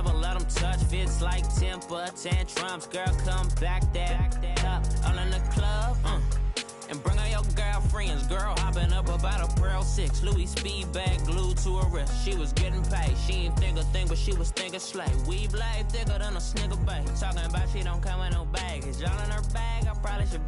never let them touch. Fits like temper tantrums. Girl, come back that up. All in the club, and bring her your girlfriends. Girl hopping up about a Pearl 6. Louis speed bag glued to her wrist. She was getting paid. She ain't think a thing, but she was thinking slay. We blade thicker than a Snicker bag. Talking about she don't come with no baggage. Y'all in her bag, I probably should.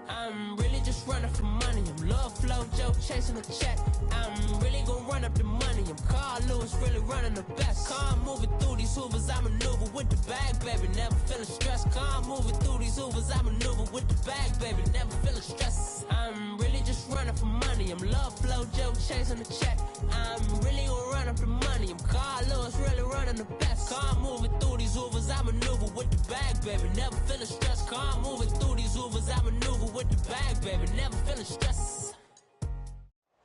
I'm really just running for money. I'm love flow, Joe chasing a check. I'm really gonna run up the money. I'm Carl Lewis, really running the best. Car moving through these Hoovers, I maneuver with the bag, baby. Never feeling stressed. Car moving through these Hoovers, I maneuver with the bag, baby. Never feeling stressed. I'm really just running for money. I'm love flow, Joe chasing the check. I'm really gonna run up the money. I'm Carl Lewis, really running the best. Car moving through these Hoovers, I maneuver with the bag, baby. Never feeling stressed. Car moving through these Hoovers, I maneuver with the bag, baby. Never feeling stressed.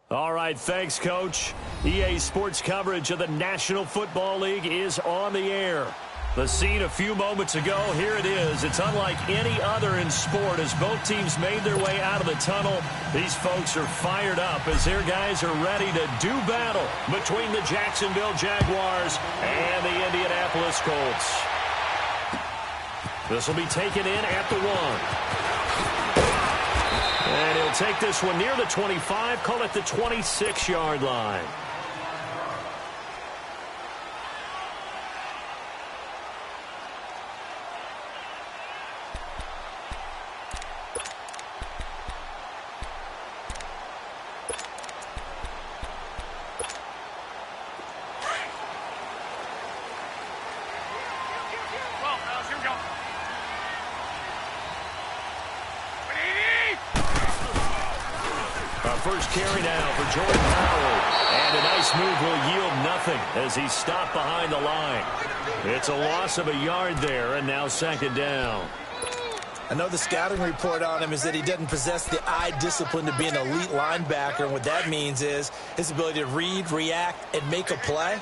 All right, thanks, Coach. EA Sports coverage of the National Football League is on the air. The scene a few moments ago, here it is. It's unlike any other in sport as both teams made their way out of the tunnel. These folks are fired up as their guys are ready to do battle between the Jacksonville Jaguars and the Indianapolis Colts. This will be taken in at the 1. And he'll take this one near the 25, call it the 26-yard line. First carry now for Jordan Howard. And a nice move will yield nothing as he's stopped behind the line. It's a loss of a yard there, and now second down. I know the scouting report on him is that he doesn't possess the eye discipline to be an elite linebacker. And what that means is his ability to read, react, and make a play.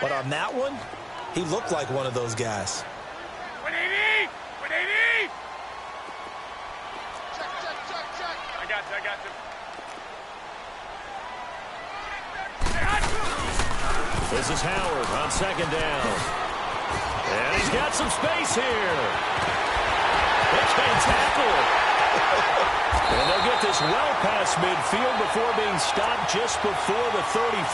But on that one, he looked like one of those guys. 180! 180! Check. I got you. This is Howard on second down. And he's got some space here. They can't tackle it. And they'll get this well past midfield before being stopped just before the 35.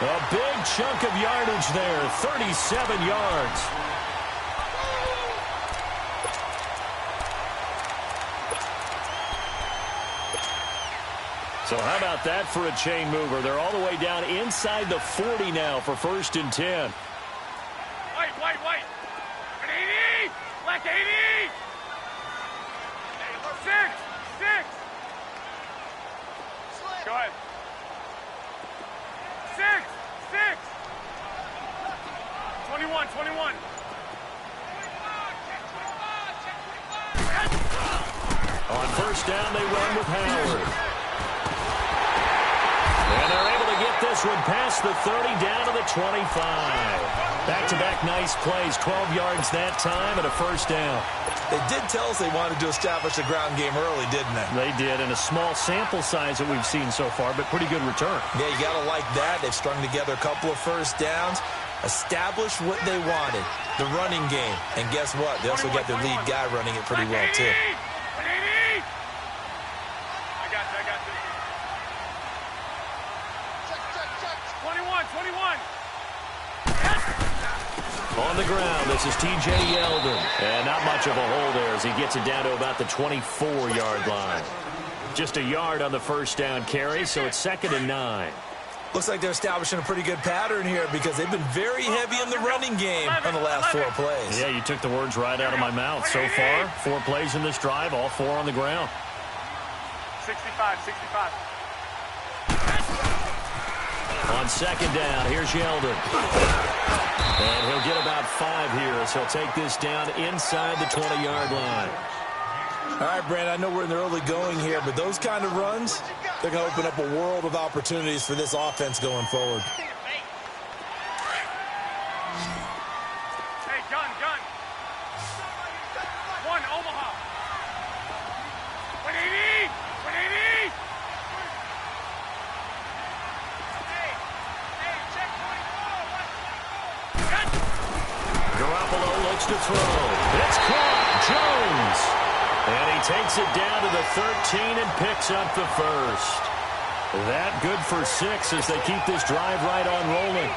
A big chunk of yardage there, 37 yards. So how about that for a chain mover? They're all the way down inside the 40 now for 1st and 10. White. 180! Black 80! 6! Go ahead. 6! 21. On first down, they run with Howard. And they're able to get this one past the 30 down to the 25. Back-to-back nice plays, 12 yards that time and a first down. They did tell us they wanted to establish a ground game early, didn't they? They did, and a small sample size that we've seen so far, but pretty good return. Yeah, you got to like that. They've strung together a couple of first downs, established what they wanted, the running game. And guess what? They also got their lead guy running it pretty well, too. 180! I got you. 21. On the ground, this is T.J. Yeldon. And not much of a hole there as he gets it down to about the 24-yard line. Just a yard on the first down carry, so it's 2nd and 9. Looks like they're establishing a pretty good pattern here because they've been very heavy in the running game on the last 4 plays. Yeah, you took the words right out of my mouth. So far, 4 plays in this drive, all 4 on the ground. 65. On second down, here's Yeldon. And he'll get about 5 here as he'll take this down inside the 20-yard line. All right, Brandon, I know we're in the early going here, but those kind of runs, they're going to open up a world of opportunities for this offense going forward. Hey, gun. 1, Omaha. 180! Garoppolo looks to throw. It's caught. Jones. And he takes it down to the 13 and picks up the first. That good for 6 as they keep this drive right on rolling.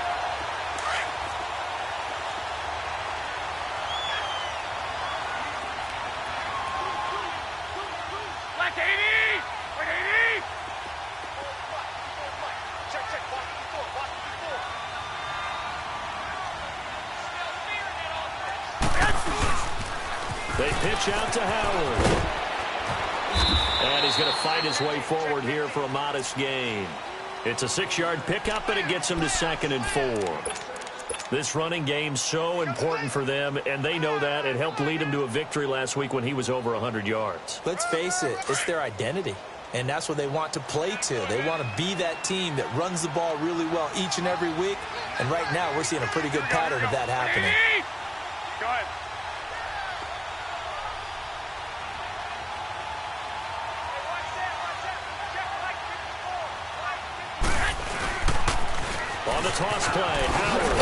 They pitch out to Howard. And he's going to fight his way forward here for a modest gain. It's a 6-yard pickup, and it gets him to 2nd and 4. This running game's so important for them, and they know that. It helped lead him to a victory last week when he was over 100 yards. Let's face it, it's their identity, and that's what they want to play to. They want to be that team that runs the ball really well each and every week, and right now we're seeing a pretty good pattern of that happening. Go ahead. On the toss play, Howard.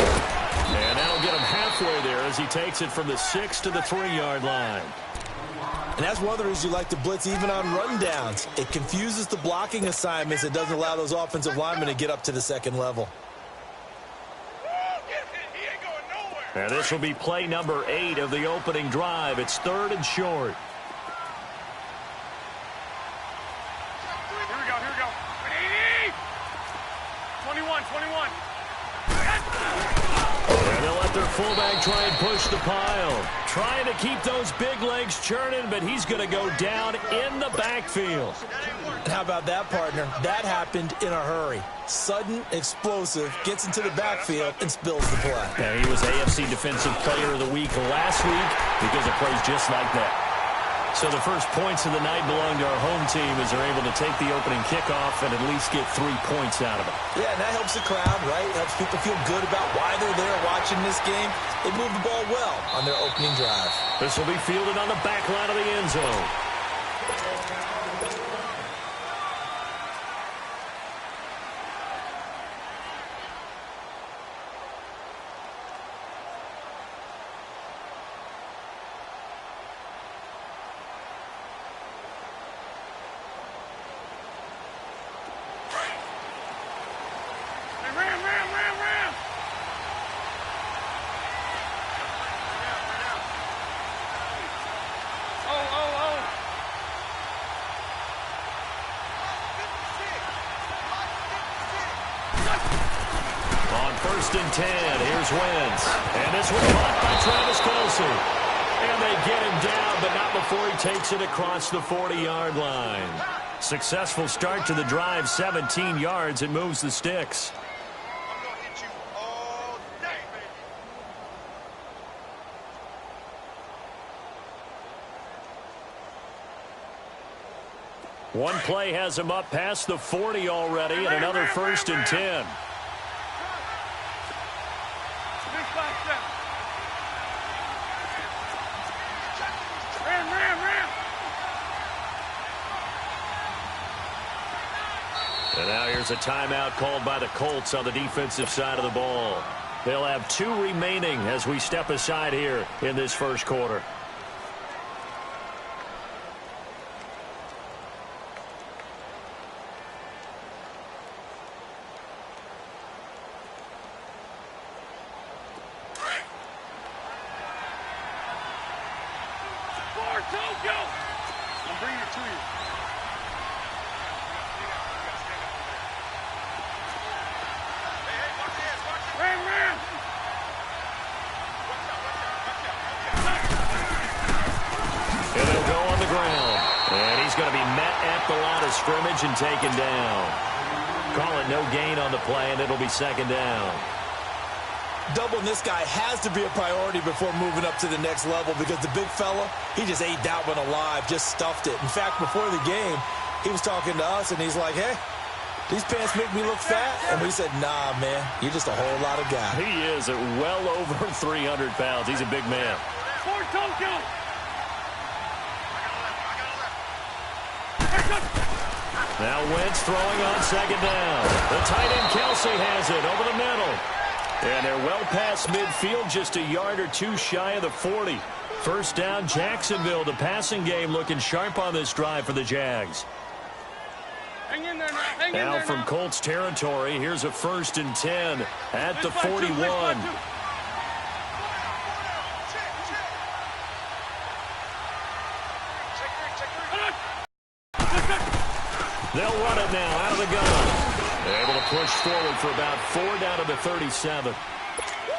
And that'll get him halfway there as he takes it from the 6 to the 3-yard line. And that's one of the reasons you like to blitz even on rundowns. It confuses the blocking assignments. It doesn't allow those offensive linemen to get up to the 2nd level. And this will be play number 8 of the opening drive. It's 3rd and short. Here we go. 21. And they'll let their fullback try and push the pile. Trying to keep those big legs churning, but he's going to go down in the backfield. And how about that, partner? That happened in a hurry. Sudden, explosive, gets into the backfield, and spills the play. Yeah, he was AFC Defensive Player of the Week last week because of plays just like that. So the first points of the night belong to our home team as they're able to take the opening kickoff and at least get 3 points out of it. Yeah, and that helps the crowd, right? Helps people feel good about why they're there watching this game. They move the ball well on their opening drive. This will be fielded on the back line of the end zone. Ram. Oh. On 1st and 10, here's Wentz. And this one caught by Travis Kelce. And they get him down, but not before he takes it across the 40-yard line. Successful start to the drive, 17 yards. It moves the sticks. One play has him up past the 40 already, and another 1st and 10. And now here's a timeout called by the Colts on the defensive side of the ball. They'll have 2 remaining as we step aside here in this first quarter. I'm bringing it to you. Ram. And he'll go on the ground. And he's going to be met at the line of scrimmage and taken down. Call it no gain on the play, and it'll be 2nd down. Doubling this guy has to be a priority before moving up to the next level because the big fella, he just ate that one alive, just stuffed it. In fact, before the game, he was talking to us, and he's like, hey, these pants make me look fat? And we said, nah, man, you're just a whole lot of guy. He is at well over 300 pounds. He's a big man. For Tokyo. Now Wentz throwing on 2nd down. The tight end Kelce has it over the middle. And they're well past midfield, just a yard or two shy of the 40. First down, Jacksonville. The passing game looking sharp on this drive for the Jags. Hang in there now. Hang in there Now from now. Colts territory, here's a 1st and 10 at the 41. They'll run it now out of the gun. They're able to push forward for about 4 down to the 37.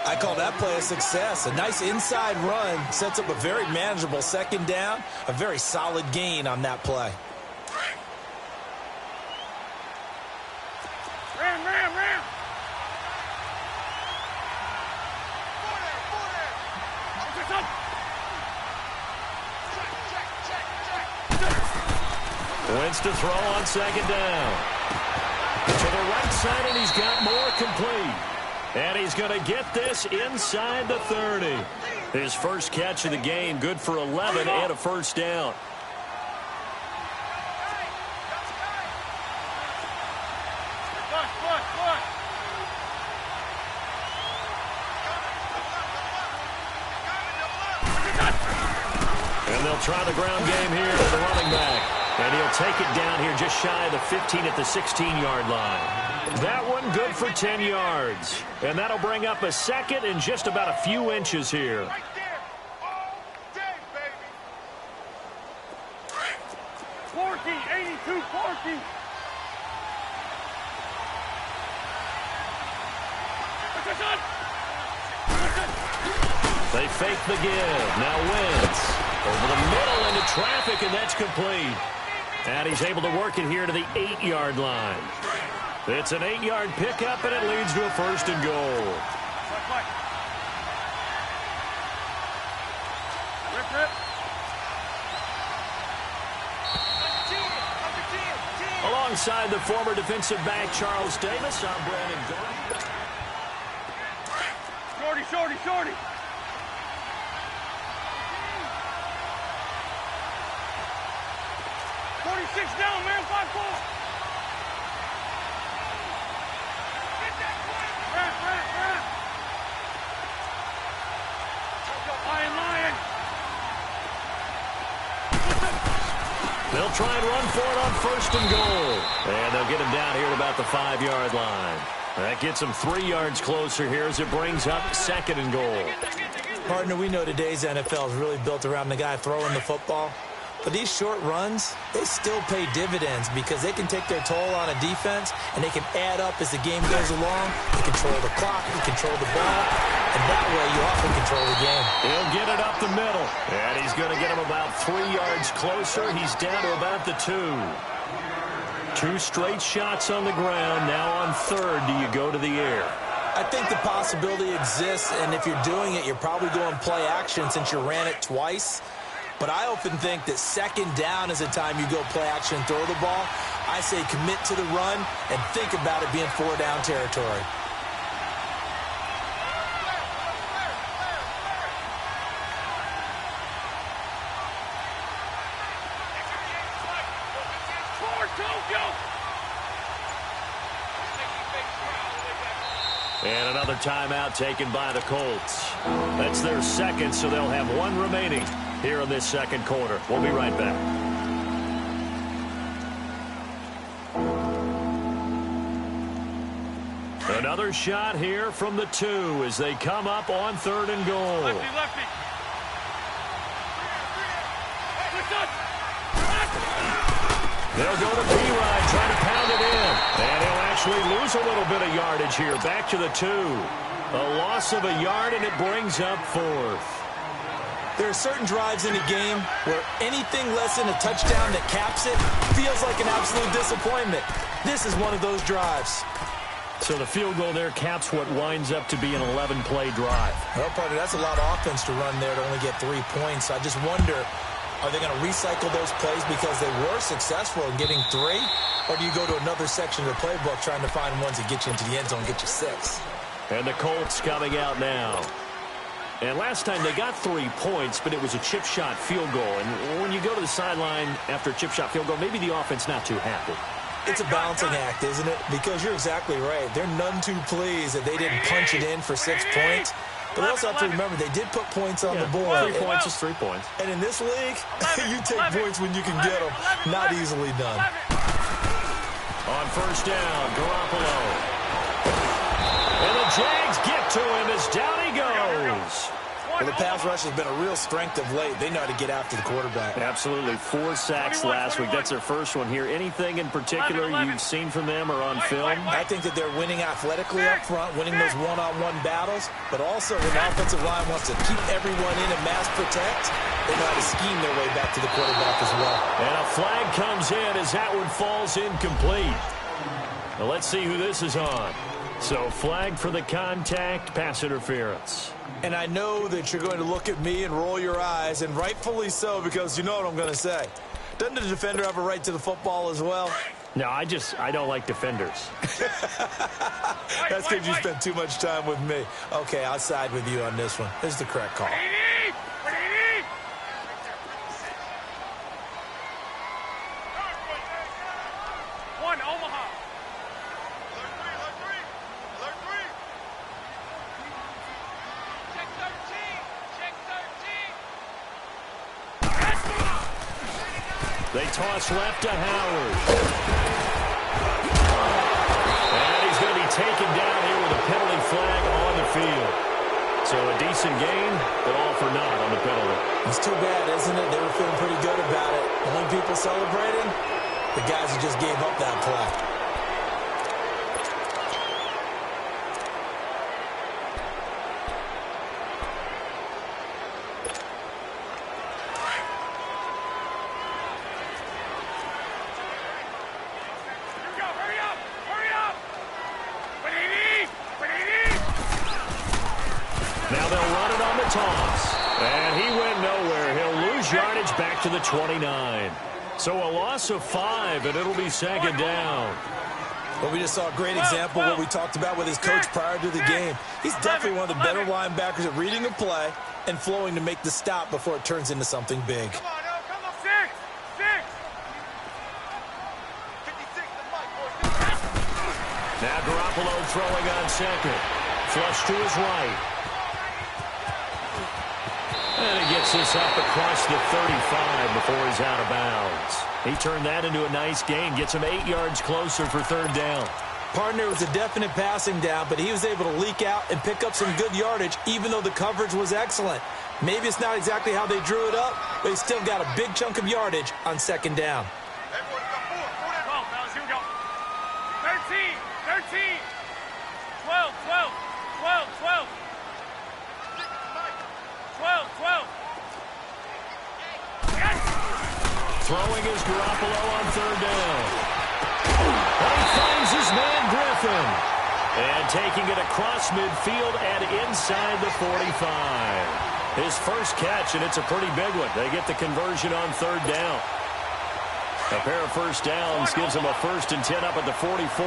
I call that play a success. A nice inside run sets up a very manageable 2nd down. A very solid gain on that play. Ram, ram, ram. Wentz to throw on 2nd down. To the right side, and he's got more complete. And he's going to get this inside the 30. His first catch of the game, good for 11 and a 1st down. And they'll try the ground game here with the running back. And he'll take it down here just shy of the 15 at the 16-yard line. That one good for 10 yards. And that'll bring up a 2nd and just about a few inches here. Right there. All day, baby. 40, 82, 40. They fake the give. Now Wentz over the middle into traffic, and that's complete. And he's able to work it here to the 8-yard line. It's an 8-yard pickup, and it leads to a 1st and goal. Alongside the former defensive back Charles Davis, I'm Brandon Gordon. Shorty, shorty, shorty. Six down, man. 5-4. Lion. They'll try and run for it on 1st and goal. And they'll get him down here at about the 5-yard line. That gets him 3 yards closer here as it brings up 2nd and goal. Partner, we know today's NFL is really built around the guy throwing the football. But these short runs, they still pay dividends because they can take their toll on a defense, and they can add up as the game goes along. You control the clock, you control the ball, and that way you often control the game. He'll get it up the middle, and he's going to get him about 3 yards closer. He's down to about the 2. 2 straight shots on the ground. Now on 3rd, do you go to the air? I think the possibility exists, and if you're doing it, you're probably going play action since you ran it twice. But I often think that 2nd down is the time you go play action and throw the ball. I say commit to the run and think about it being 4-down territory. And another timeout taken by the Colts. That's their 2nd, so they'll have 1 remaining here in this 2nd quarter. We'll be right back. Another shot here from the 2 as they come up on 3rd and goal. Lefty. They'll go to P-Ride, trying to pound it in. And he'll actually lose a little bit of yardage here. Back to the 2. A loss of a yard, and it brings up 4th. There are certain drives in a game where anything less than a touchdown that caps it feels like an absolute disappointment. This is one of those drives. So the field goal there caps what winds up to be an 11-play drive. Well, partner, that's a lot of offense to run there to only get 3 points. I just wonder, are they going to recycle those plays because they were successful in getting 3? Or do you go to another section of the playbook trying to find ones that get you into the end zone and get you 6? And the Colts coming out now. And last time they got 3 points, but it was a chip shot field goal. And when you go to the sideline after a chip shot field goal, maybe the offense not too happy. It's a balancing act, isn't it? Because you're exactly right. They're none too pleased that they didn't punch it in for 6 points. But they also have to remember they did put points on the board. 3 points is 3 points. And in this league, you take points when you can get them. Not easily done. On first down, Garoppolo. And the Jags get to him as down he goes. Well, the pass rush has been a real strength of late. They know how to get after the quarterback. Absolutely. 4 sacks last week. That's their first one here. Anything in particular you've seen from them or on film? I think that they're winning athletically up front, winning those one-on-one battles, but also when the offensive line wants to keep everyone in and mass protect, they know how to scheme their way back to the quarterback as well. And a flag comes in as that one falls incomplete. Now let's see who this is on. So flag for the contact, pass interference. And I know that you're going to look at me and roll your eyes, and rightfully so, because you know what I'm going to say. Doesn't the defender have a right to the football as well? No, I don't like defenders. That's because you spent too much time with me. Okay, I'll side with you on this one. This is the correct call. They toss left to Howard. And he's going to be taken down here with a penalty flag on the field. So a decent gain, but all for naught on the penalty. It's too bad, isn't it? They were feeling pretty good about it. Only people celebrating, the guys who just gave up that play. Now they'll run it on the toss. And he went nowhere. He'll lose yardage back to the 29. So a loss of 5, and it'll be second down. Well, we just saw a great example of what we talked about with his coach prior to the game. He's definitely one of the better linebackers at reading a play and flowing to make the stop before it turns into something big. Now Garoppolo throwing on second. Flush to his right. And he gets this up across the 35 before he's out of bounds. He turned that into a nice gain. Gets him 8 yards closer for third down. Partner was a definite passing down, but he was able to leak out and pick up some good yardage, even though the coverage was excellent. Maybe it's not exactly how they drew it up, but he still got a big chunk of yardage on second down. 12. Throwing is Garoppolo on third down. And he finds his man Griffin. And taking it across midfield and inside the 45. His first catch, and it's a pretty big one. They get the conversion on third down. A pair of first downs gives them a 1st and 10 up at the 44.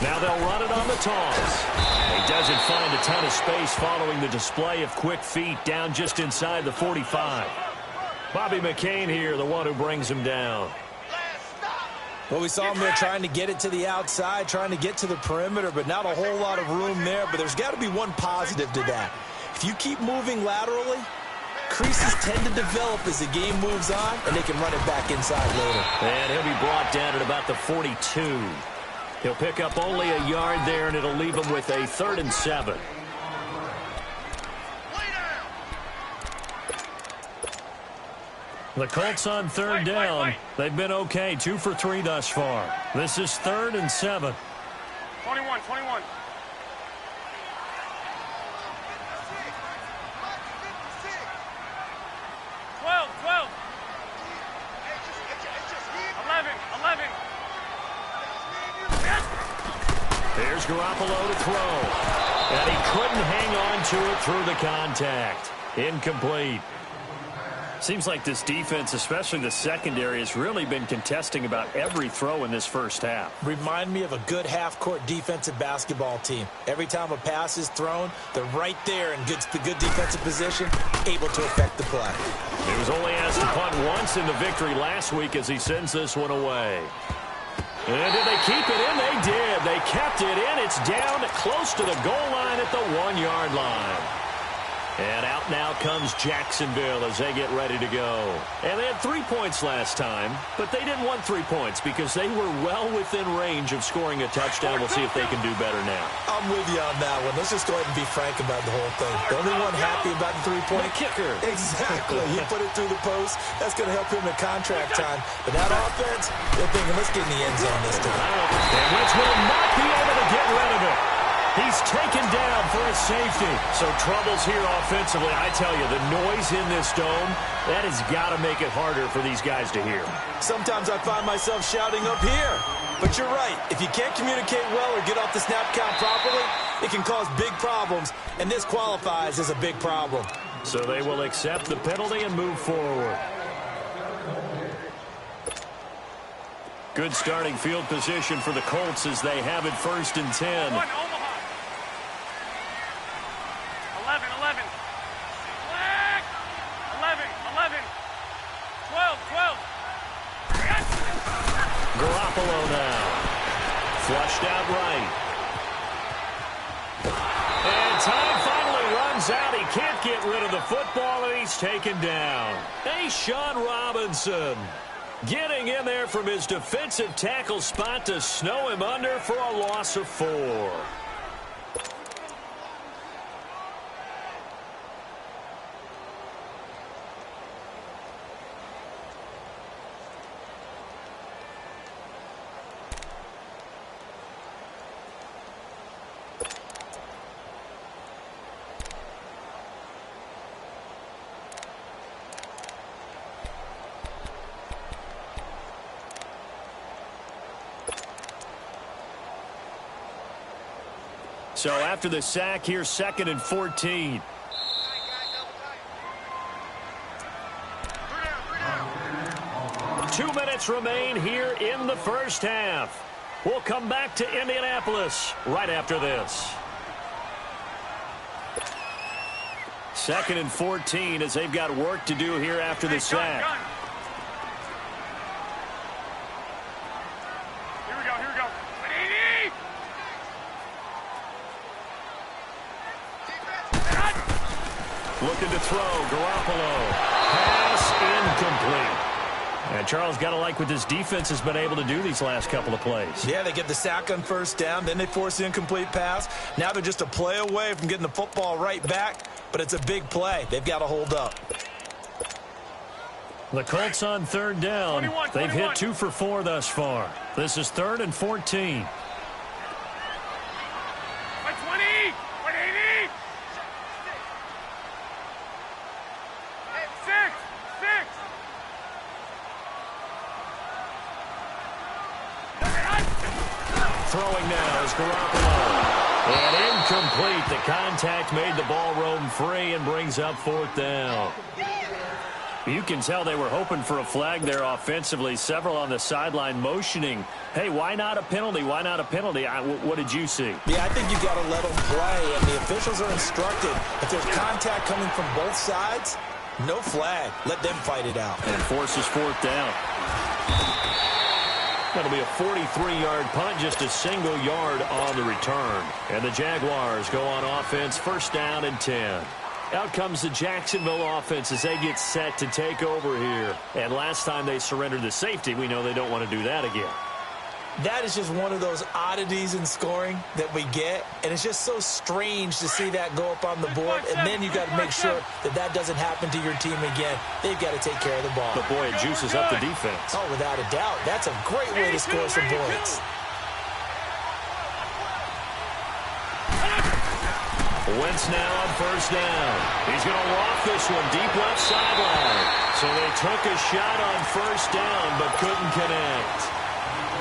Now they'll run it on the toss. He doesn't find a ton of space following the display of quick feet down just inside the 45. Bobby McCain here, the one who brings him down. Well, we saw him there trying to get it to the outside, trying to get to the perimeter, but not a whole lot of room there. But there's got to be one positive to that. If you keep moving laterally, creases tend to develop as the game moves on, and they can run it back inside later. And he'll be brought down at about the 42. He'll pick up only a yard there, and it'll leave him with a 3rd and 7. The Colts on third down. They've been okay, 2 for 3 thus far. This is 3rd and 7. 21. 12. 11. Here's Garoppolo to throw. And he couldn't hang on to it through the contact. Incomplete. Seems like this defense, especially the secondary, has really been contesting about every throw in this first half. Remind me of a good half-court defensive basketball team. Every time a pass is thrown, they're right there in the good defensive position, able to affect the play. He was only asked to punt once in the victory last week as he sends this one away. And did they keep it in? They did. They kept it in. It's down close to the goal line at the 1-yard line. And out now comes Jacksonville as they get ready to go. And they had 3 points last time, but they didn't want 3 points because they were well within range of scoring a touchdown. We'll see if they can do better now. I'm with you on that one. Let's just go ahead and be frank about the whole thing. The only one happy about the 3-point kicker. Exactly. He put it through the post. That's going to help him in contract time. But that offense, they're thinking, let's get in the end zone this time. And Wentz will not be able to get rid of it. He's taken down for a safety. So troubles here offensively. I tell you, the noise in this dome, that has got to make it harder for these guys to hear. Sometimes I find myself shouting up here. But you're right. If you can't communicate well or get off the snap count properly, it can cause big problems. And this qualifies as a big problem. So they will accept the penalty and move forward. Good starting field position for the Colts as they have it 1st and 10. 11, 11. Flag! 11, 11. 12, 12. Garoppolo now. Flushed out right. And time finally runs out. He can't get rid of the football, and he's taken down. Hey, Sean Robinson getting in there from his defensive tackle spot to snow him under for a loss of 4. So after the sack, here's 2nd and 14. Two minutes remain here in the first half. We'll come back to Indianapolis right after this. 2nd and 14 as they've got work to do here after the sack. Here we go, here we go. Looking to throw, Garoppolo. Pass incomplete. And Charles, got to like what this defense has been able to do these last couple of plays. Yeah, they get the sack on 1st down, then they force the incomplete pass. Now they're just a play away from getting the football right back, but it's a big play. They've got to hold up. The Colts on 3rd down. 21. They've hit 2 for 4 thus far. This is 3rd and 14. 20! 180! 6! Throwing now is Garoppolo. And incomplete. The contact made the ball roam free and brings up 4th down. You can tell they were hoping for a flag there offensively. Several on the sideline motioning, hey, why not a penalty? Why not a penalty? What did you see? Yeah, I think you've got to let them play, and the officials are instructed. If there's contact coming from both sides, no flag. Let them fight it out. And forces 4th down. That'll be a 43-yard punt, just a single yard on the return. And the Jaguars go on offense, 1st down and 10. Out comes the Jacksonville offense as they get set to take over here. And last time they surrendered the safety, we know they don't want to do that again. That is just one of those oddities in scoring that we get, and it's just so strange to see that go up on the board, and then you got to make sure that that doesn't happen to your team again. They've got to take care of the ball. But boy, it juices up the defense. Oh, without a doubt. That's a great way to score some points. Wentz now on 1st down. He's going to loft this one deep left sideline. So they took a shot on 1st down, but couldn't connect.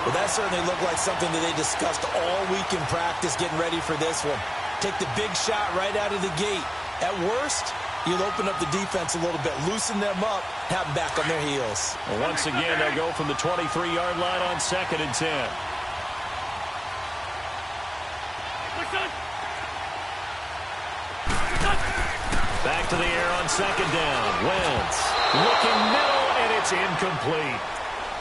Well, that certainly looked like something that they discussed all week in practice getting ready for this one. Take the big shot right out of the gate. At worst, You'll open up the defense a little bit, loosen them up, have them back on their heels. Well, once again, they'll go from the 23-yard line on 2nd and 10. Back to the air on 2nd down. Wentz looking middle, and it's incomplete.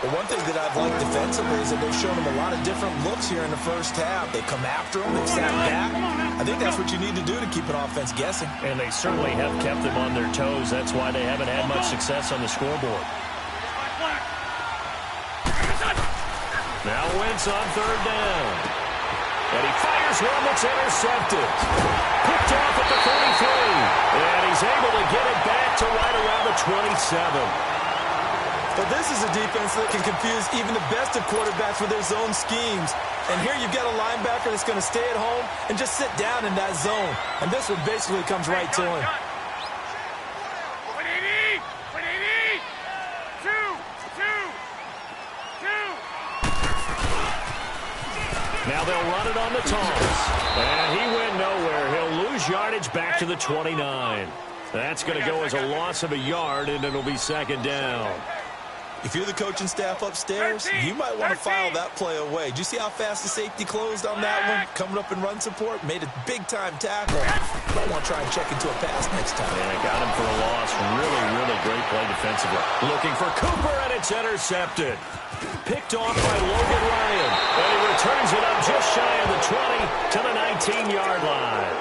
Well, one thing that I've liked defensively is that they've shown them a lot of different looks here in the first half. They come after them, they've sat back. I think that's what you need to do to keep an offense guessing. And they certainly have kept them on their toes. That's why they haven't had much success on the scoreboard. Now Wentz on 3rd down. And he fires one that's intercepted. Picked off at the 33. And he's able to get it back to right around the 27. But this is a defense that can confuse even the best of quarterbacks with their zone schemes. And here you've got a linebacker that's going to stay at home and just sit down in that zone. And this one basically comes right to him. Now they'll run it on the toss. And he went nowhere. He'll lose yardage back to the 29. That's going to go as a loss of a yard, and it'll be 2nd down. If you're the coaching staff upstairs, you might want to file that play away. Do you see how fast the safety closed on that one? Coming up in run support, made a big-time tackle. Might want to try and check into a pass next time. Yeah, got him for a loss. Really, really great play defensively. Looking for Cooper, and it's intercepted. Picked off by Logan Ryan. And he returns it up just shy of the 20 to the 19-yard line.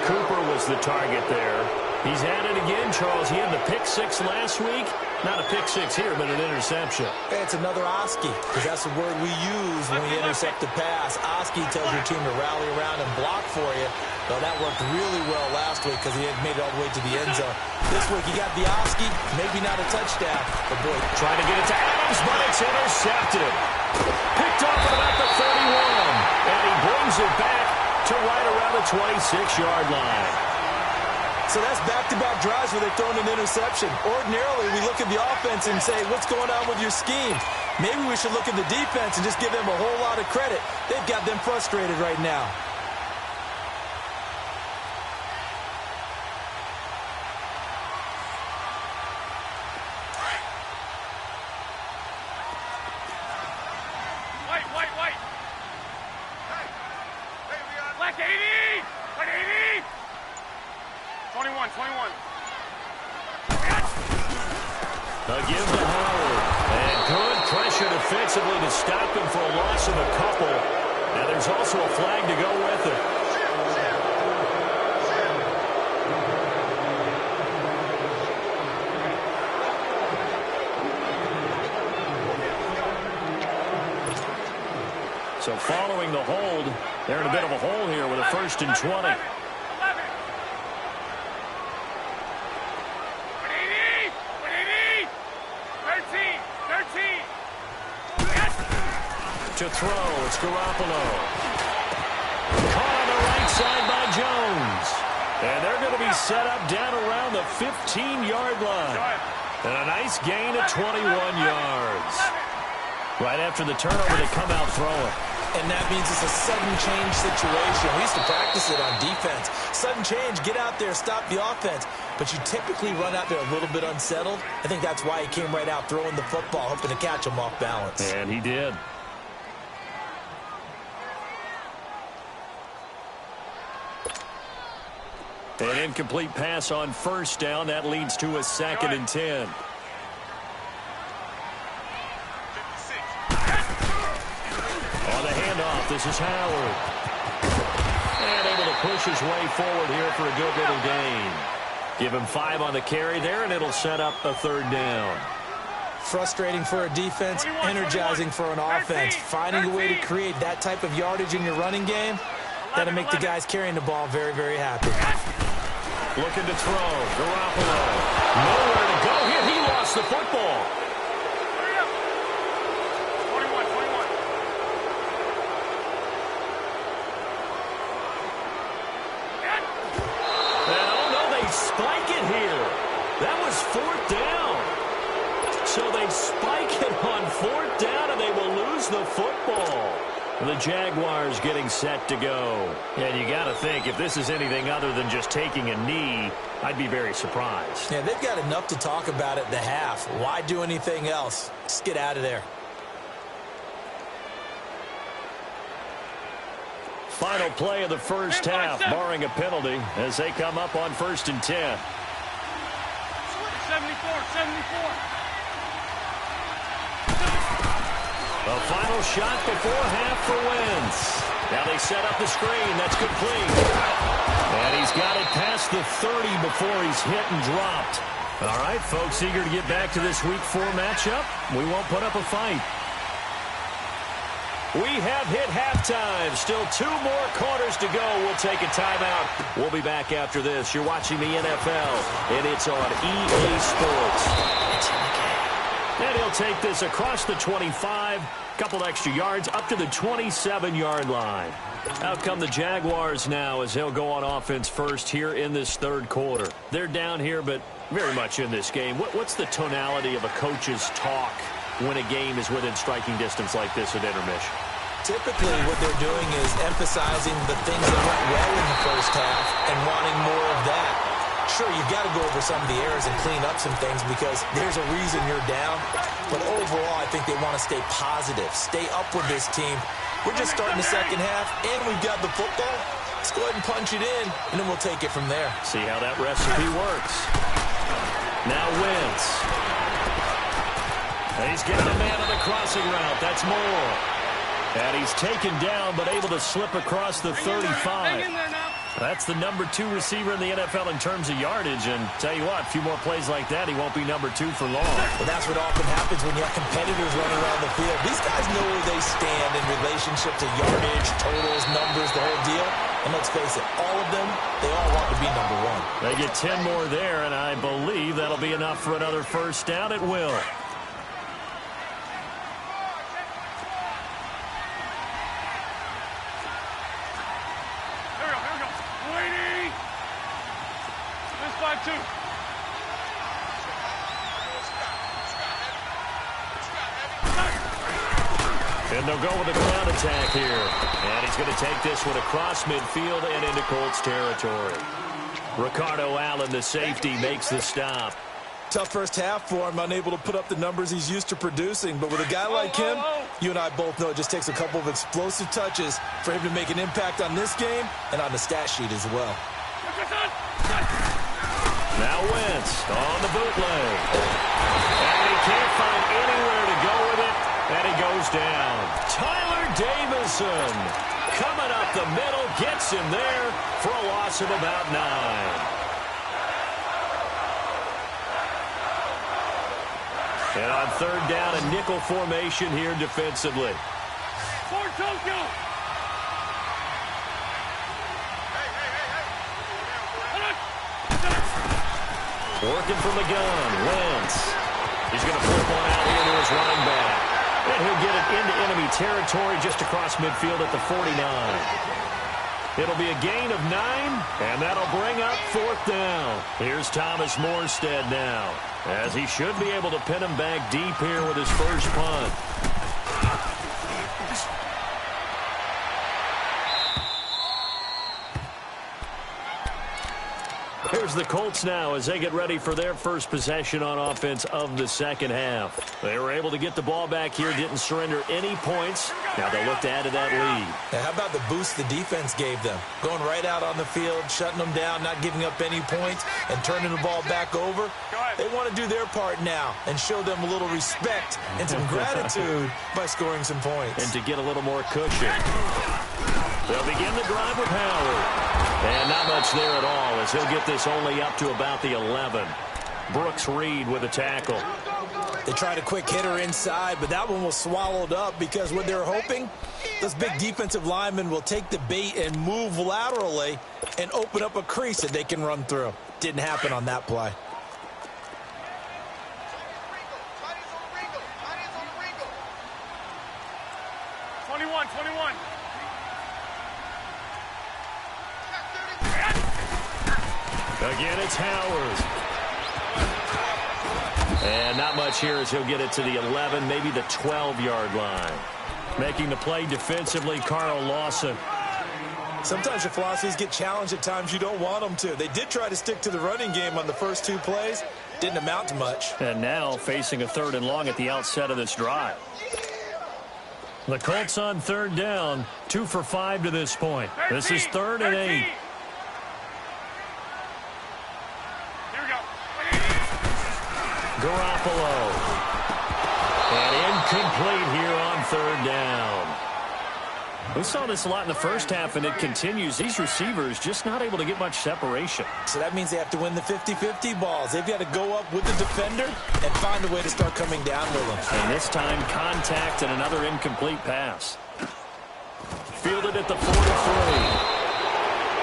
Cooper was the target there. He's had it again, Charles. He had the pick 6 last week. Not a pick 6 here, but an interception. It's another Oski, because that's the word we use when we intercept a pass. Oski tells your team to rally around and block for you. Well, that worked really well last week because he had made it all the way to the end zone. This week he got the Oski, maybe not a touchdown, but boy, trying to get it to Adams, but it's intercepted. Picked off at about the 31, and he brings it back to right around the 26-yard line. So that's back-to-back drives where they've thrown an interception. Ordinarily, we look at the offense and say, what's going on with your scheme? Maybe we should look at the defense and just give them a whole lot of credit. They've got them frustrated right now. White. Black 80! Black 80! 21. They'll give to Howard. And good pressure defensively to stop him for a loss of a couple. And there's also a flag to go with it. So following the hold, they're in a bit of a hole here with a 1st and 20. To throw, it's Garoppolo. Caught on the right side by Jones. And they're going to be set up down around the 15-yard line. And a nice gain of 21 yards. Right after the turnover, they come out throwing. And that means it's a sudden change situation. We used to practice it on defense. Sudden change, get out there, stop the offense. But you typically run out there a little bit unsettled. I think that's why he came right out throwing the football, hoping to catch him off balance. And he did. An incomplete pass on 1st down. That leads to a 2nd and 10. On the handoff, this is Howard. And able to push his way forward here for a good little gain. Give him 5 on the carry there, and it'll set up a 3rd down. Frustrating for a defense, energizing for an offense. Finding a way to create that type of yardage in your running game, that'll make the guys carrying the ball very, very happy. Looking to throw. Garoppolo. Nowhere to go here. He lost the football. 21. And oh no, they spike it here. That was 4th down. So they spike it on 4th down, and they will lose the football. The Jaguars getting set to go. And you got to think, if this is anything other than just taking a knee, I'd be very surprised. Yeah, they've got enough to talk about at the half. Why do anything else? Just get out of there. Final play of the first half, barring a penalty, as they come up on 1st and 10. 74. The final shot before half for Wentz. Now they set up the screen. That's complete. And he's got it past the 30 before he's hit and dropped. All right, folks, eager to get back to this Week 4 matchup. We won't put up a fight. We have hit halftime. Still 2 more quarters to go. We'll take a timeout. We'll be back after this. You're watching the NFL, and it's on EA Sports. It's in the game. And he'll take this across the 25, couple extra yards, up to the 27-yard line. Out come the Jaguars now as they'll go on offense first here in this third quarter. They're down here, but very much in this game. What's the tonality of a coach's talk when a game is within striking distance like this at intermission? Typically, what they're doing is emphasizing the things that went well in the first half and wanting more of that. Sure, you've got to go over some of the errors and clean up some things because there's a reason you're down. But overall, I think they want to stay positive, stay up with this team. We're just starting the second half, and we've got the football. Let's go ahead and punch it in, and then we'll take it from there. See how that recipe works. Now Wentz. He's got a man on the crossing route. That's Moore. And he's taken down, but able to slip across the 35. That's the number 2 receiver in the NFL in terms of yardage. And tell you what, a few more plays like that, he won't be number 2 for long. Well, that's what often happens when you have competitors running around the field. These guys know where they stand in relationship to yardage, totals, numbers, the whole deal. And let's face it, all of them, they all want to be number 1. They get 10 more there, and I believe that'll be enough for another first down. It will. And they'll go with a ground attack here. And he's going to take this one across midfield and into Colts territory. Ricardo Allen, the safety, makes the stop. Tough first half for him, unable to put up the numbers he's used to producing. But with a guy like him, you and I both know it just takes a couple of explosive touches for him to make an impact on this game and on the stat sheet as well. Now Wentz on the bootleg. And he can't find anywhere to go with it. And he goes down. Tyler Davison coming up the middle, gets him there for a loss of about 9. And on third down, a nickel formation here defensively. For Tokyo. Working from the gun, Wentz. He's going to flip one out here to his running back. And he'll get it into enemy territory just across midfield at the 49. It'll be a gain of 9, and that'll bring up 4th down. Here's Thomas Morstead now, as he should be able to pin him back deep here with his first punt. Here's the Colts now as they get ready for their first possession on offense of the second half. They were able to get the ball back here, didn't surrender any points. Now they'll look to add to that lead. Now, how about the boost the defense gave them? Going right out on the field, shutting them down, not giving up any points, and turning the ball back over. They want to do their part now and show them a little respect and some gratitude by scoring some points. And to get a little more cushion. They'll begin the drive with Howard. And not much there at all as he'll get this only up to about the 11. Brooks Reed with a tackle. They tried a quick hitter inside, but that one was swallowed up because what they're hoping, those big defensive linemen will take the bait and move laterally and open up a crease that they can run through. Didn't happen on that play. Again, it's Howard. And not much here as he'll get it to the 11, maybe the 12-yard line. Making the play defensively, Carl Lawson. Sometimes your philosophies get challenged at times you don't want them to. They did try to stick to the running game on the first 2 plays. Didn't amount to much. And now facing a 3rd and long at the outset of this drive. The Colts on 3rd down, 2 for 5 to this point. This is 3rd and 8. Here we go. Garoppolo. And incomplete here on 3rd down. We saw this a lot in the first half, and it continues. These receivers just not able to get much separation. So that means they have to win the 50-50 balls. They've got to go up with the defender and find a way to start coming down with them. And this time, contact and another incomplete pass. Fielded at the 43.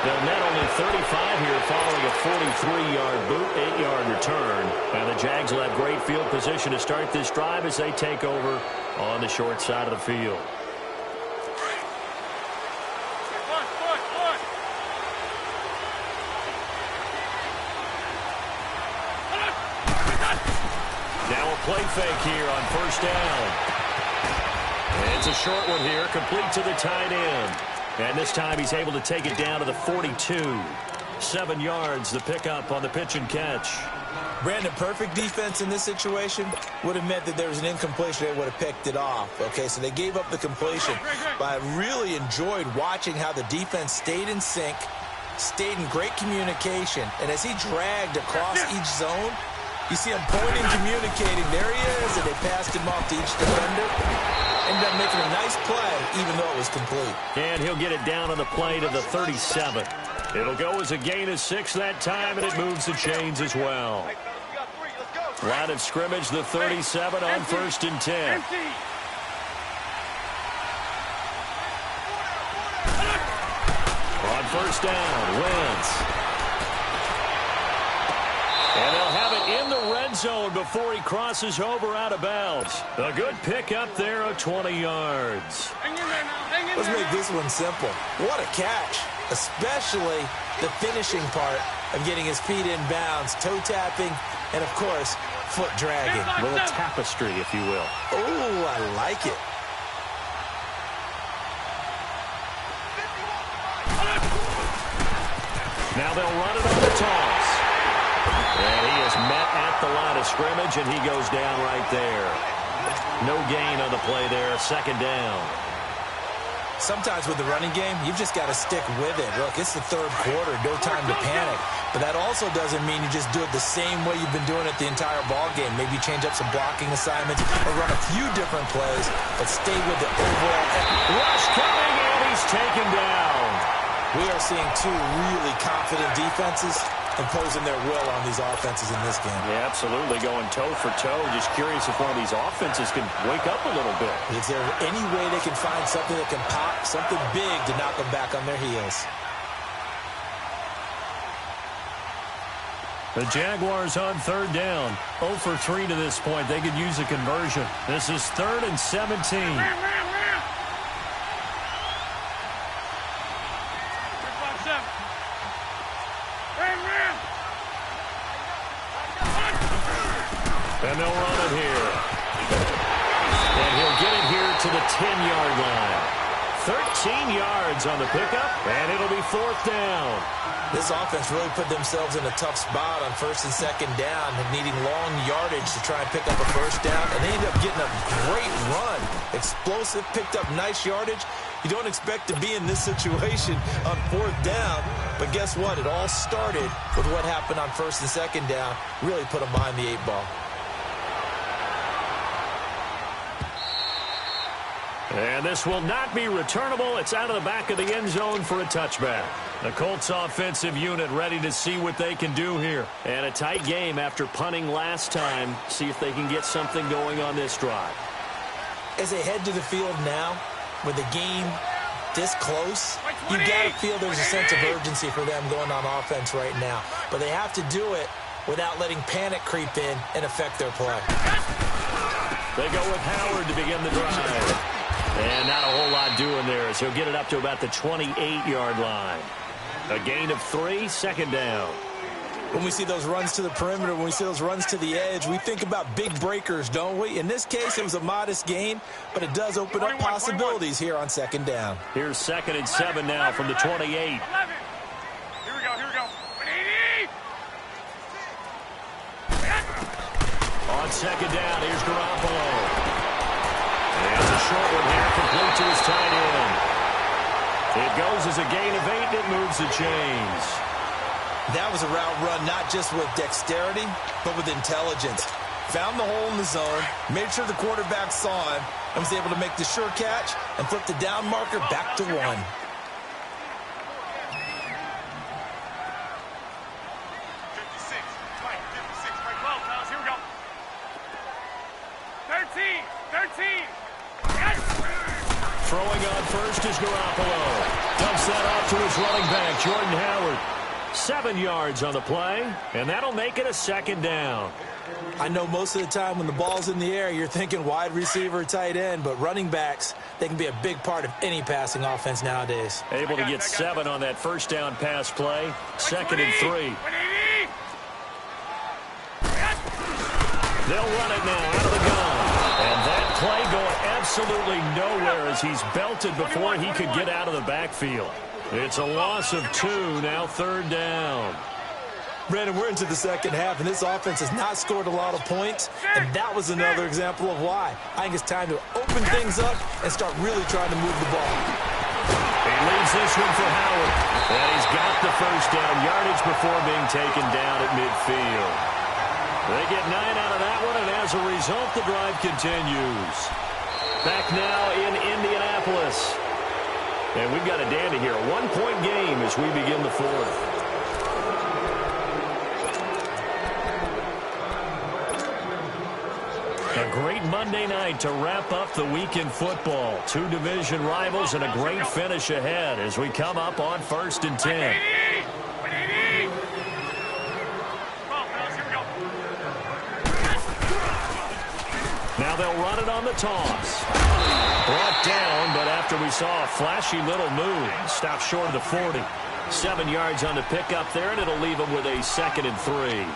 They'll net only 35 here following a 43-yard boot, 8-yard return. And the Jags will have great field position to start this drive as they take over on the short side of the field. Play fake here on 1st down. It's a short one here, complete to the tight end. And this time he's able to take it down to the 42. 7 yards, the pickup on the pitch and catch. Brandon, perfect defense in this situation would have meant that there was an incompletion. They would have picked it off. Okay, so they gave up the completion. But I really enjoyed watching how the defense stayed in sync, stayed in great communication. And as he dragged across each zone, you see him pointing, communicating. There he is, and they passed him off to each defender. Ended up making a nice play, even though it was complete. And he'll get it down on the play to the 37. It'll go as a gain of 6 that time, and it moves the chains as well. Line of scrimmage, the 37 on 1st and 10. On 1st down, Wentz. And they'll have it in the red zone before he crosses over out of bounds. A good pickup there of 20 yards. Let's make this one simple. What a catch, especially the finishing part of getting his feet in bounds, toe tapping, and, of course, foot dragging. A little tapestry, if you will. Oh, I like it. Now they'll run it on the toss. And he is met at the line of scrimmage, and he goes down right there. No gain on the play there, 2nd down. Sometimes with the running game, you've just got to stick with it. Look, it's the 3rd quarter, no time to panic. But that also doesn't mean you just do it the same way you've been doing it the entire ball game. Maybe you change up some blocking assignments or run a few different plays, but stay with the overall. Rush coming, and he's taken down. We are seeing 2 really confident defenses imposing their will on these offenses in this game. Yeah, absolutely, going toe for toe. Just curious if one of these offenses can wake up a little bit. Is there any way they can find something that can pop, something big to knock them back on their heels? The Jaguars on 3rd down. 0 for 3 to this point. They could use a conversion. This is 3rd and 17. And they'll run it here. And he'll get it here to the 10-yard line. 13 yards on the pickup, and it'll be 4th down. This offense really put themselves in a tough spot on 1st and 2nd down, needing long yardage to try and pick up a 1st down, and they ended up getting a great run. Explosive, picked up nice yardage. You don't expect to be in this situation on 4th down, but guess what? It all started with what happened on 1st and 2nd down. Really put them behind the 8 ball. And this will not be returnable. It's out of the back of the end zone for a touchback. The Colts offensive unit ready to see what they can do here. And a tight game after punting last time. See if they can get something going on this drive. As they head to the field now, with the game this close, you got to feel there's a sense of urgency for them going on offense right now. But they have to do it without letting panic creep in and affect their play. They go with Howard to begin the drive. And not a whole lot doing there as he'll get it up to about the 28-yard line. A gain of 3, 2nd down. When we see those runs to the perimeter, when we see those runs to the edge, we think about big breakers, don't we? In this case, it was a modest gain, but it does open up possibilities here on second down. Here's 2nd and 7 now from the 28. 11. Here we go, here we go. 180. On second down, here's Garoppolo. And a short one here, complete to his tight end. It goes as a gain of 8, and it moves the chains. That was a route run not just with dexterity, but with intelligence. Found the hole in the zone, made sure the quarterback saw him, and was able to make the sure catch and flip the down marker back to 1. 56. Mike, 56. Mike, 12, fellas. Here we go. 13. 13. Yes. Throwing on first is Garoppolo. Dumps that off to his running back, Jordan Howard. 7 yards on the play, and that'll make it a second down. I know most of the time when the ball's in the air, you're thinking wide receiver, tight end, but running backs, they can be a big part of any passing offense nowadays. Able to get 7 on that first down pass play. 2nd and 3. They'll run it now out of the gun. And that play going absolutely nowhere as he's belted before he could get out of the backfield. It's a loss of 2, now 3rd down. Brandon, we're into the second half, and this offense has not scored a lot of points, and that was another example of why. I think it's time to open things up and start really trying to move the ball. He leaves this one for Howard, and he's got the first down yardage before being taken down at midfield. They get 9 out of that one, and as a result, the drive continues. Back now in Indianapolis. And we've got a dandy here, a 1-point game as we begin the 4th. A great Monday night to wrap up the week in football. 2 division rivals and a great finish ahead as we come up on 1st and 10. Now they'll run it on the toss. Brought down, but after we saw a flashy little move, stopped short of the 40. 7 yards on the pickup there, and it'll leave them with a 2nd and 3.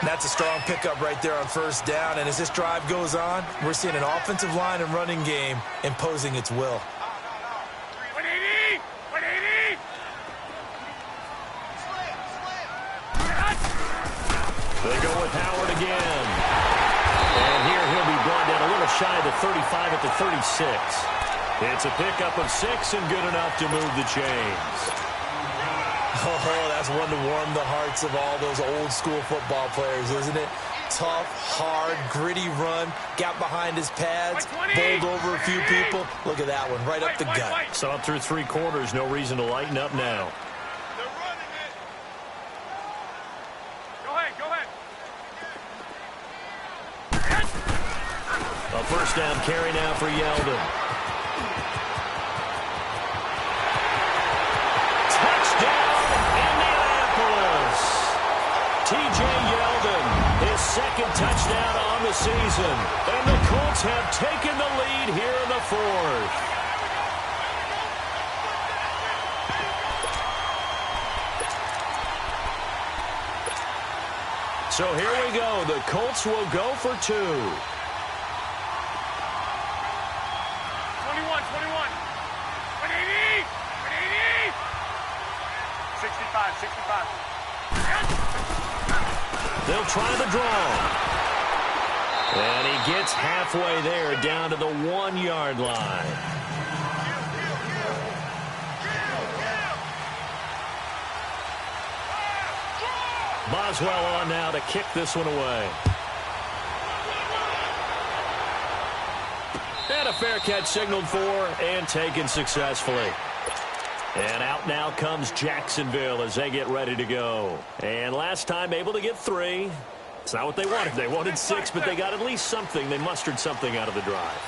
That's a strong pickup right there on first down, and as this drive goes on, we're seeing an offensive line and running game imposing its will. 180! 180! They go with Howard again. And here he'll be brought down a little shy of the 35 at the 36. It's a pickup of 6 and good enough to move the chains. Oh, that's one to warm the hearts of all those old school football players, isn't it? Tough, hard, gritty run, got behind his pads, bowled over a few people. Look at that one, right up the gut. So up through 3 quarters, no reason to lighten up now. They're running it. Go ahead, go ahead. A first down carry now for Yeldon. Touchdown, Indianapolis. T.J. Yeldon, his 2nd touchdown on the season. And the Colts have taken the lead here in the 4th. So here we go. The Colts will go for 2. 65. They'll try the draw. And he gets halfway there down to the 1-yard line. Boswell on now to kick this one away. And a fair catch signaled for and taken successfully. And out now comes Jacksonville as they get ready to go. And last time able to get 3. It's not what they wanted. They wanted 6, but they got at least something. They mustered something out of the drive.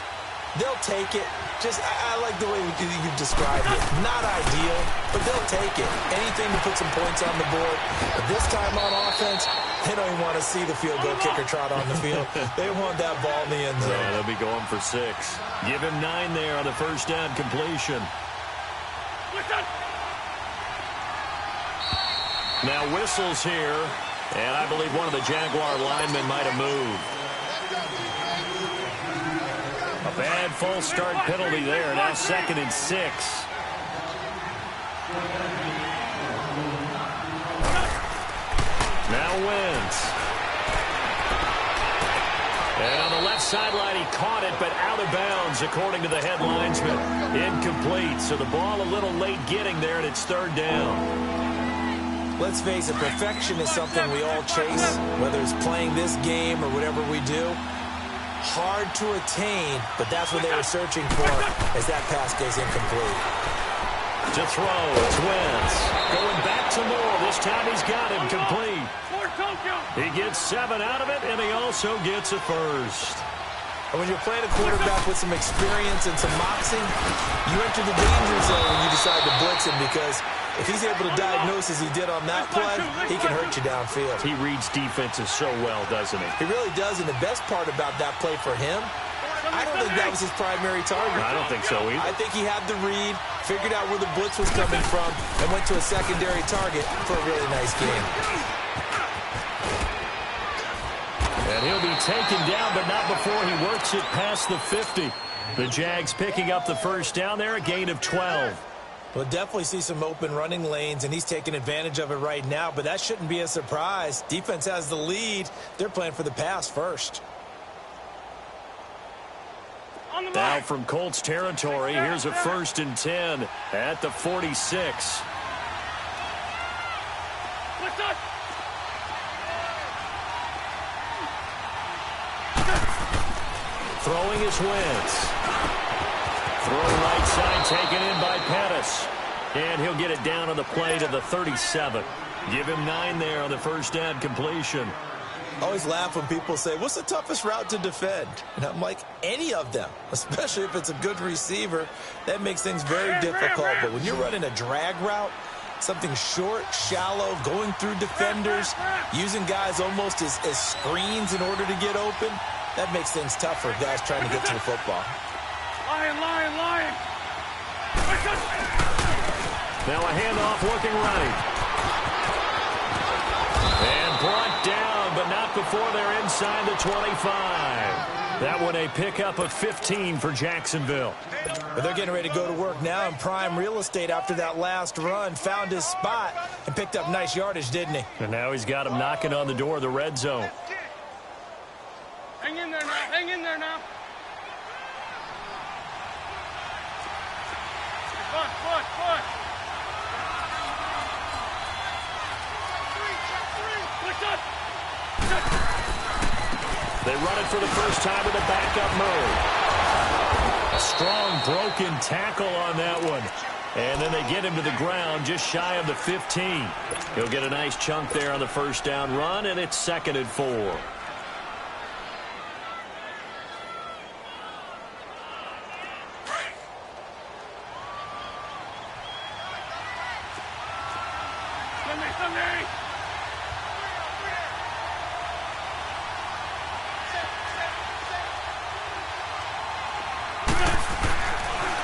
They'll take it. I like the way you've described it. Not ideal, but they'll take it. Anything to put some points on the board. But this time on offense, they don't even want to see the field goal kicker trot on the field. They want that ball in the end zone. Yeah, they'll be going for 6. Give him 9 there on the first down completion. Now whistles here, and I believe one of the Jaguar linemen might have moved. A bad false start penalty there. Now 2nd and 6. Now Wentz. And on the left sideline, he caught it, but out of bounds, according to the head linesman. Incomplete, so the ball a little late getting there, and it's 3rd down. Let's face it, perfection is something we all chase, whether it's playing this game or whatever we do. Hard to attain, but that's what they were searching for as that pass goes incomplete. To throw, it's Wentz. Going back to Moore. This time he's got him complete. He gets 7 out of it, and he also gets a first. And when you're playing a quarterback with some experience and some moxie, you enter the danger zone when you decide to blitz him, because if he's able to diagnose as he did on that play, he can hurt you downfield. He reads defenses so well, doesn't he? He really does, and the best part about that play for him, I don't think that was his primary target. I don't think so either. I think he had the read, figured out where the blitz was coming from, and went to a secondary target for a really nice game. And he'll be taken down, but not before he works it past the 50. The Jags picking up the first down there, a gain of 12. We'll definitely see some open running lanes, and he's taking advantage of it right now, but that shouldn't be a surprise. Defense has the lead. They're playing for the pass first. Now from Colts territory, here's a 1st and 10 at the 46. Throwing is Wentz. Throw right side taken in by Pettis. And he'll get it down on the play to the 37. Give him 9 there on the first down completion. I always laugh when people say, what's the toughest route to defend? And I'm like, any of them, especially if it's a good receiver. That makes things very difficult. But when you're running a drag route, something short, shallow, going through defenders, using guys almost as screens in order to get open, that makes things tough for guys trying to get to the football. Lion. Now a handoff looking right. And brought down, but not before they're inside the 25. That one a pickup of 15 for Jacksonville. But they're getting ready to go to work now in prime real estate after that last run. Found his spot and picked up nice yardage, didn't he? And now he's got him knocking on the door of the red zone. Hang in there now. Foot. They run it for the first time with a backup move. A strong broken tackle on that one. And then they get him to the ground just shy of the 15. He'll get a nice chunk there on the first down run, and it's 2nd and 4.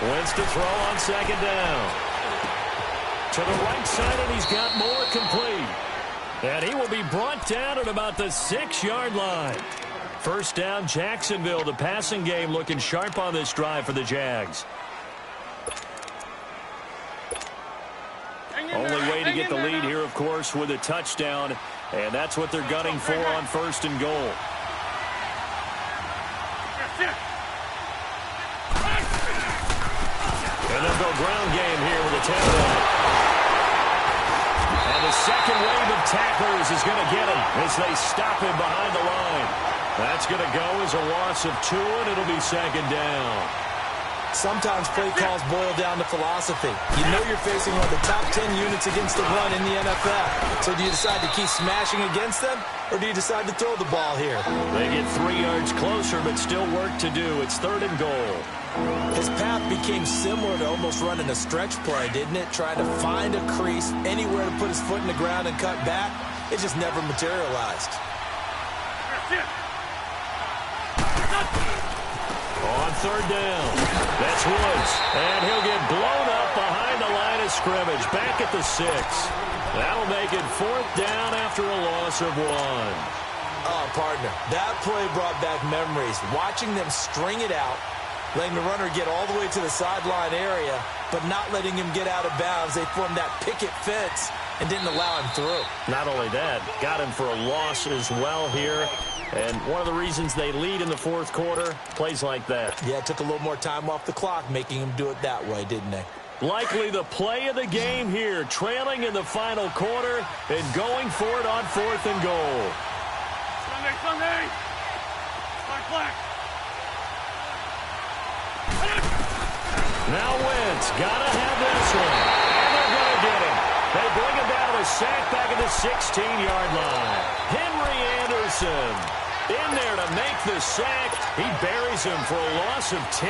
Wentz to throw on 2nd down. To the right side, and he's got Moore complete. And he will be brought down at about the 6-yard line. First down, Jacksonville. The passing game looking sharp on this drive for the Jags. Only way to get the lead here, of course, with a touchdown. And that's what they're gunning for on 1st and goal. And they'll go ground game here with a tailback. And the second wave of tacklers is going to get him as they stop him behind the line. That's going to go as a loss of 2, and it'll be 2nd down. Sometimes play calls boil down to philosophy. You know you're facing one of the top 10 units against the run in the NFL. So do you decide to keep smashing against them, or do you decide to throw the ball here? They get 3 yards closer, but still work to do. It's 3rd and goal. His path became similar to almost running a stretch play, didn't it? Trying to find a crease, anywhere to put his foot in the ground and cut back. It just never materialized. On 3rd down, that's Woods. And he'll get blown up behind the line of scrimmage. Back at the 6. That'll make it 4th down after a loss of 1. Oh, partner, that play brought back memories. Watching them string it out, letting the runner get all the way to the sideline area, but not letting him get out of bounds. They formed that picket fence and didn't allow him through. Not only that, got him for a loss as well here. And one of the reasons they lead in the 4th quarter, plays like that. Yeah, it took a little more time off the clock, making him do it that way, didn't they? Likely the play of the game here, trailing in the final quarter and going for it on 4th and goal. Sunday. Black. Now Wentz, gotta have this one. And they're gonna get him. They bring him down with a sack back at the 16-yard line. Henry Anderson in there to make the sack. He buries him for a loss of 10.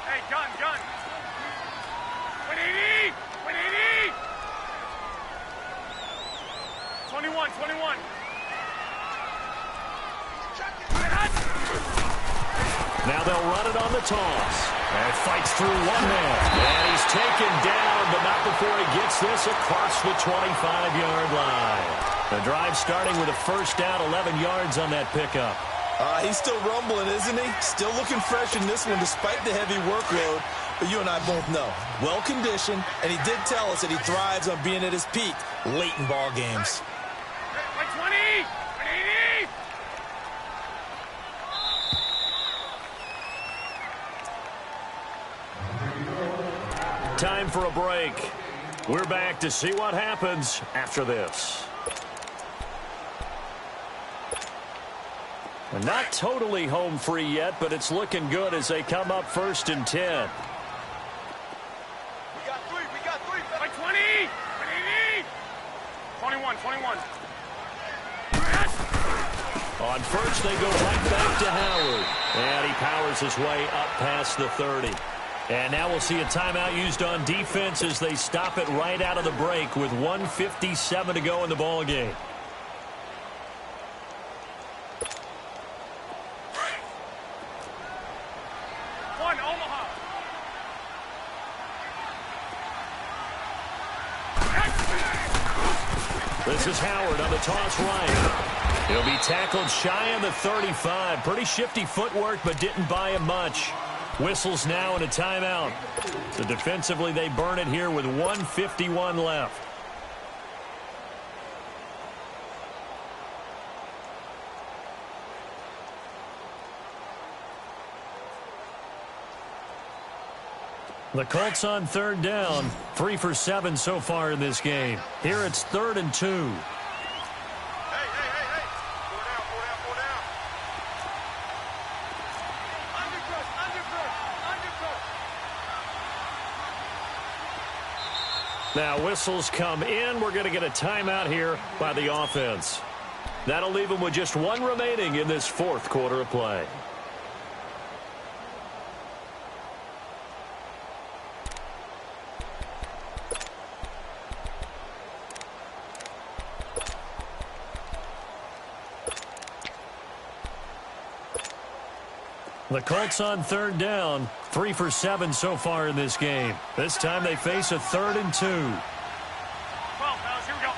Hey, gun. 180. 21. Now they'll run it on the toss. And fights through one man. And he's taken down, but not before he gets this across the 25-yard line. The drive starting with a first down, 11 yards on that pickup. He's still rumbling, isn't he? Still looking fresh in this one despite the heavy workload. But you and I both know, well-conditioned, and he did tell us that he thrives on being at his peak late in ball games. 120. 180. Time for a break. We're back to see what happens after this. Not totally home free yet, but it's looking good as they come up 1st and 10. We got three. 20. 180. 21. On first, they go right back to Howard. And he powers his way up past the 30. And now we'll see a timeout used on defense as they stop it right out of the break with 1:57 to go in the ball game. One, Omaha. This is Howard on the toss right. He'll be tackled shy of the 35. Pretty shifty footwork, but didn't buy him much. Whistles now and a timeout. So defensively, they burn it here with 1:51 left. The Colts on 3rd down, 3 for 7 so far in this game. Here it's 3rd and 2. Hey. Four down. Undercrush. Now whistles come in. We're going to get a timeout here by the offense. That'll leave them with just 1 remaining in this 4th quarter of play. The Colts on 3rd down, 3 for 7 so far in this game. This time they face a 3rd and 2. 12, fellas, here we go.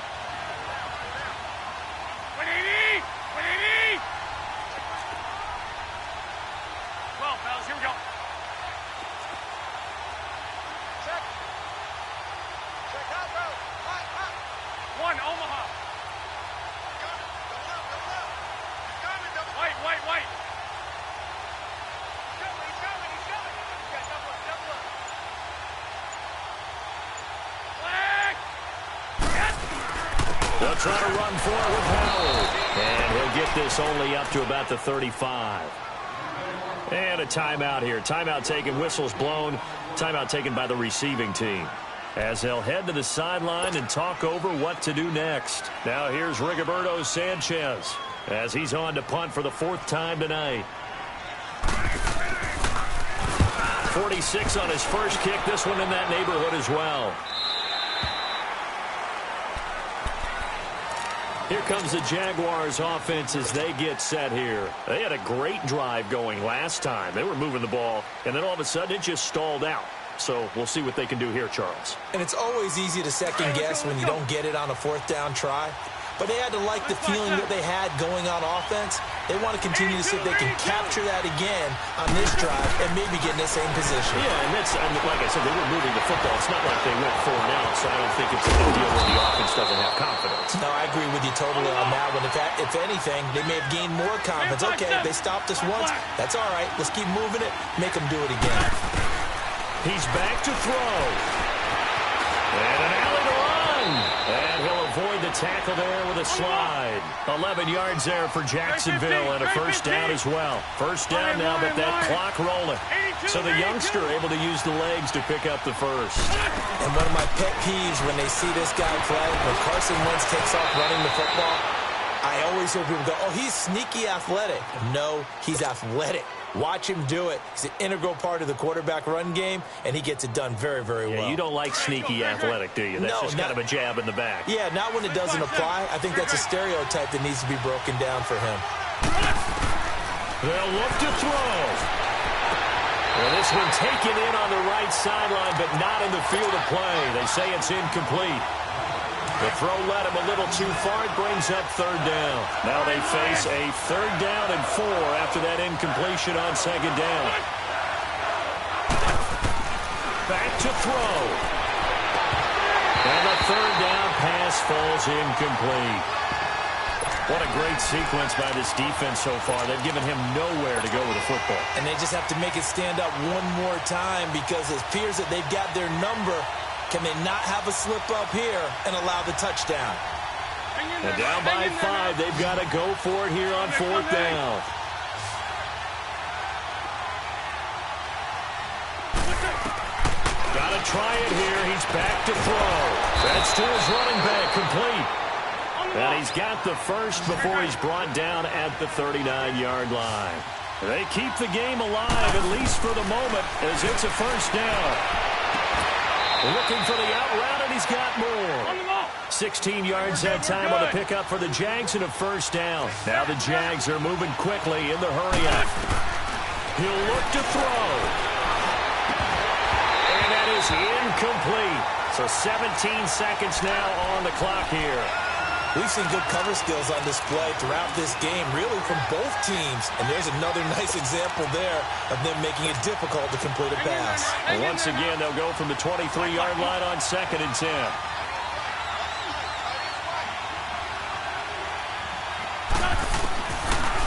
180. 12, fellas, here we go. Check out, bro. One, Omaha. White. They'll try to run for it with Howard. And he'll get this only up to about the 35. And a timeout here. Timeout taken, whistles blown. Timeout taken by the receiving team. As they'll head to the sideline and talk over what to do next. Now here's Rigoberto Sanchez as he's on to punt for the 4th time tonight. 46 on his first kick. This one in that neighborhood as well. Here comes the Jaguars offense as they get set here. They had a great drive going last time. They were moving the ball, and then all of a sudden it just stalled out. So we'll see what they can do here, Charles. And it's always easy to second guess when you don't get it on a fourth down try. But they had to like the feeling that they had going on offense. They want to continue to see if they can capture that again on this drive and maybe get in the same position. Yeah, and that's, like I said, they were moving the football. It's not like they went 4 now, so I don't think it's a big deal when the offense doesn't have confidence. No, I agree with you totally on that one. If anything, they may have gained more confidence. Okay, they stopped us once. That's all right. Let's keep moving it. Make them do it again. He's back to throw. And an alley to run. And he'll avoid the tackle there with a slide. 11 yards there for Jacksonville and a first down as well. First down now, but that clock rolling. So the youngster able to use the legs to pick up the first. And one of my pet peeves when they see this guy play, when Carson Wentz takes off running the football, I always hear people go, oh, he's sneaky athletic. No, he's athletic. Watch him do it. He's an integral part of the quarterback run game, and he gets it done very, very well. Yeah, you don't like sneaky athletic, do you? That's just kind of a jab in the back. Yeah, not when it doesn't apply. I think that's a stereotype that needs to be broken down for him. They'll look to throw. Well, this one taken in on the right sideline, but not in the field of play. They say it's incomplete. The throw led him a little too far. It brings up third down. Now they face a 3rd down and 4 after that incompletion on 2nd down. Back to throw. And the 3rd down pass falls incomplete. What a great sequence by this defense so far. They've given him nowhere to go with the football. And they just have to make it stand up one more time because it appears that they've got their number. Can they not have a slip up here and allow the touchdown? And down by 5, they've got to go for it here on 4th down. Got to try it here. He's back to throw. That's to his running back, complete. And he's got the first before he's brought down at the 39-yard line. They keep the game alive, at least for the moment, as it's a first down. Looking for the out route, and he's got more. 16 yards that time on the pickup for the Jags and a first down. Now the Jags are moving quickly in the hurry-up. He'll look to throw. And that is incomplete. So 17 seconds now on the clock here. We've seen good cover skills on display throughout this game, really from both teams. And there's another nice example there of them making it difficult to complete a pass. And once again, they'll go from the 23-yard line on 2nd and 10.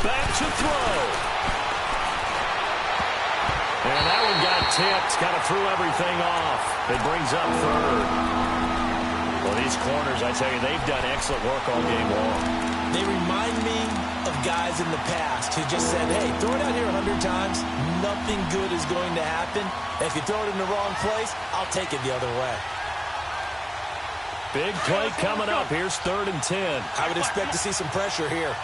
Back to throw. And that one got tipped. Kind of threw everything off. It brings up 3rd. Well, these corners, I tell you, they've done excellent work all game long. They remind me of guys in the past who just said, hey, throw it out here 100 times. Nothing good is going to happen. And if you throw it in the wrong place, I'll take it the other way. Big play coming up. Here's 3rd and 10. I would expect to see some pressure here.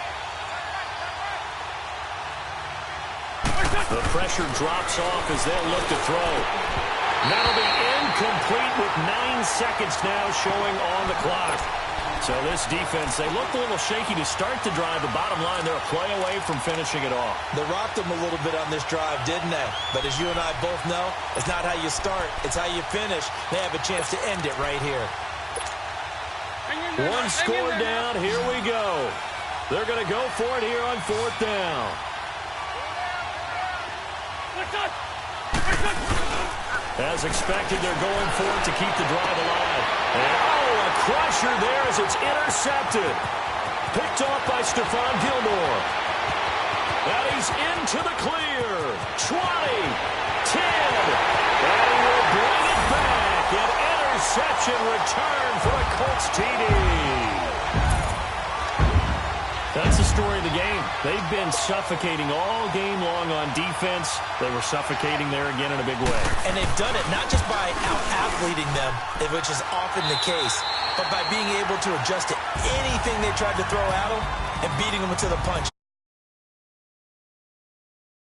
The pressure drops off as they'll look to throw. That'll be incomplete with 9 seconds now showing on the clock. So this defense, they looked a little shaky to start the drive. The bottom line, they're a play away from finishing it off. They rocked them a little bit on this drive, didn't they? But as you and I both know, it's not how you start, it's how you finish. They have a chance to end it right here. One score down, here we go. They're going to go for it here on 4th down. As expected, they're going for it to keep the drive alive. And, oh, a crusher there as it's intercepted. Picked off by Stephon Gilmore. And he's into the clear. 20, 10, and he will bring it back. An interception return for a Colts TD. That's the story of the game. They've been suffocating all game long on defense. They were suffocating there again in a big way. And they've done it not just by out-athleting them, which is often the case, but by being able to adjust to anything they tried to throw at them and beating them to the punch.